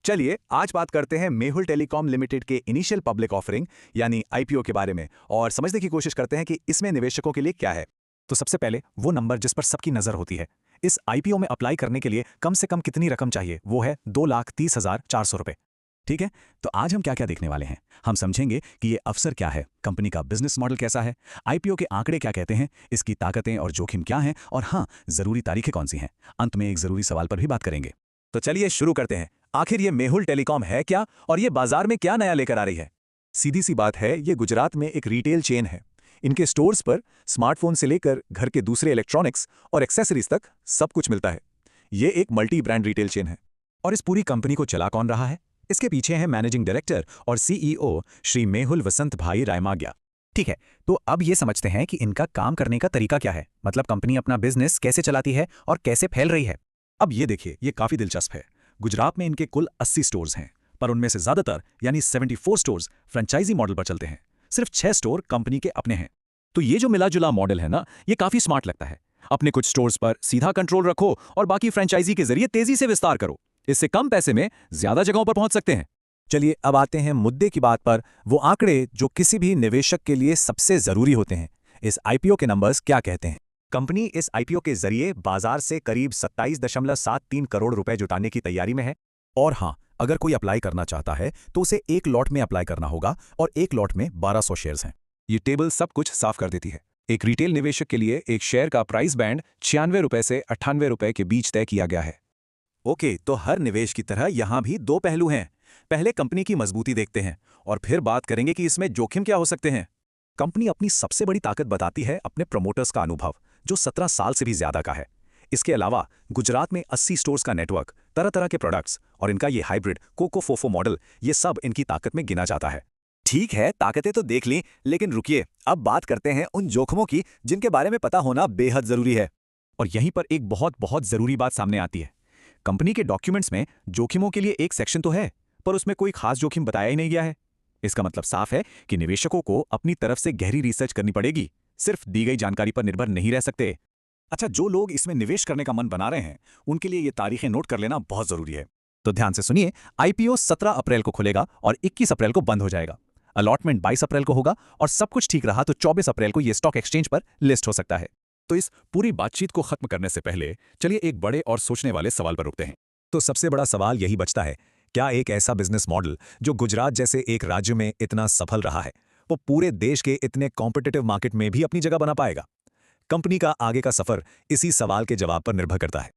चलिए आज बात करते हैं मेहुल टेलीकॉम लिमिटेड के इनिशियल पब्लिक ऑफरिंग यानी आईपीओ के बारे में और समझने की कोशिश करते हैं कि इसमें निवेशकों के लिए क्या है। तो सबसे पहले वो नंबर जिस पर सबकी नजर होती है, इस आईपीओ में अप्लाई करने के लिए कम से कम कितनी रकम चाहिए, वो है 2,30,400 रुपए। ठीक है, तो आज हम क्या क्या देखने वाले हैं। हम समझेंगे कि ये अवसर क्या है, कंपनी का बिजनेस मॉडल कैसा है, आईपीओ के आंकड़े क्या कहते हैं, इसकी ताकतें और जोखिम क्या हैं, और हाँ, जरूरी तारीखें कौन सी हैं। अंत में एक जरूरी सवाल पर भी बात करेंगे। तो चलिए शुरू करते हैं। आखिर ये मेहुल टेलीकॉम है क्या और ये बाजार में क्या नया लेकर आ रही है। सीधी सी बात है, ये गुजरात में एक रिटेल चेन है। इनके स्टोर्स पर स्मार्टफोन से लेकर घर के दूसरे इलेक्ट्रॉनिक्स और एक्सेसरीज तक सब कुछ मिलता है। ये एक मल्टी ब्रांड रिटेल चेन है। और इस पूरी कंपनी को चला कौन रहा है? इसके पीछे है मैनेजिंग डायरेक्टर और सीईओ श्री मेहुल वसंत भाई रायमाग्या। ठीक है, तो अब ये समझते हैं कि इनका काम करने का तरीका क्या है, मतलब कंपनी अपना बिजनेस कैसे चलाती है और कैसे फैल रही है। अब ये देखिए, ये काफी दिलचस्प है। गुजरात में इनके कुल 80 स्टोर्स हैं, पर उनमें से ज्यादातर यानी 74 स्टोर्स फ्रेंचाइजी मॉडल पर चलते हैं। सिर्फ 6 स्टोर कंपनी के अपने हैं। तो ये जो मिला जुला मॉडल है ना, ये काफी स्मार्ट लगता है। अपने कुछ स्टोर्स पर सीधा कंट्रोल रखो और बाकी फ्रेंचाइजी के जरिए तेजी से विस्तार करो। इससे कम पैसे में ज्यादा जगहों पर पहुंच सकते हैं। चलिए अब आते हैं मुद्दे की बात पर, वो आंकड़े जो किसी भी निवेशक के लिए सबसे जरूरी होते हैं। इस आईपीओ के नंबर्स क्या कहते हैं? कंपनी इस आईपीओ के जरिए बाजार से करीब 27.73 करोड़ रुपए जुटाने की तैयारी में है। और हाँ, अगर कोई अप्लाई करना चाहता है तो उसे एक लॉट में अप्लाई करना होगा और एक लॉट में 1200 शेयर्स हैं। ये टेबल सब कुछ साफ कर देती है। एक रिटेल निवेशक के लिए एक शेयर का प्राइस बैंड 96 रुपए से 98 रुपए के बीच तय किया गया है। ओके, तो हर निवेश की तरह यहां भी दो पहलू हैं। पहले कंपनी की मजबूती देखते हैं और फिर बात करेंगे कि इसमें जोखिम क्या हो सकते हैं। कंपनी अपनी सबसे बड़ी ताकत बताती है अपने प्रमोटर्स का अनुभव, जो 17 साल से भी ज्यादा का है। इसके अलावा गुजरात में 80 स्टोर्स का नेटवर्क, तरह तरह के प्रोडक्ट्स और इनका ये हाइब्रिड कोको फोफो मॉडल, ये सब इनकी ताकत में गिना जाता है। ठीक है, ताकतें तो देख ली, लेकिन रुकिए, अब बात करते हैं उन जोखिमों की जिनके बारे में पता होना बेहद जरूरी है। और यहीं पर एक बहुत बहुत जरूरी बात सामने आती है। कंपनी के डॉक्यूमेंट्स में जोखिमों के लिए एक सेक्शन तो है, पर उसमें कोई खास जोखिम बताया ही नहीं गया है। इसका मतलब साफ है कि निवेशकों को अपनी तरफ से गहरी रिसर्च करनी पड़ेगी, सिर्फ दी गई जानकारी पर निर्भर नहीं रह सकते। अच्छा, जो लोग इसमें निवेश करने का मन बना रहे हैं, उनके लिए ये तारीखें नोट कर लेना बहुत जरूरी है। तो ध्यान से सुनिए, आईपीओ 17 अप्रैल को खुलेगा और 21 अप्रैल को बंद हो जाएगा। अलॉटमेंट 22 अप्रैल को होगा और सब कुछ ठीक रहा तो 24 अप्रैल को यह स्टॉक एक्सचेंज पर लिस्ट हो सकता है। तो इस पूरी बातचीत को खत्म करने से पहले चलिए एक बड़े और सोचने वाले सवाल पर रुकते हैं। तो सबसे बड़ा सवाल यही बचता है, क्या एक ऐसा बिजनेस मॉडल जो गुजरात जैसे एक राज्य में इतना सफल रहा है, वो पूरे देश के इतने कॉम्पिटिटिव मार्केट में भी अपनी जगह बना पाएगा? कंपनी का आगे का सफर इसी सवाल के जवाब पर निर्भर करता है।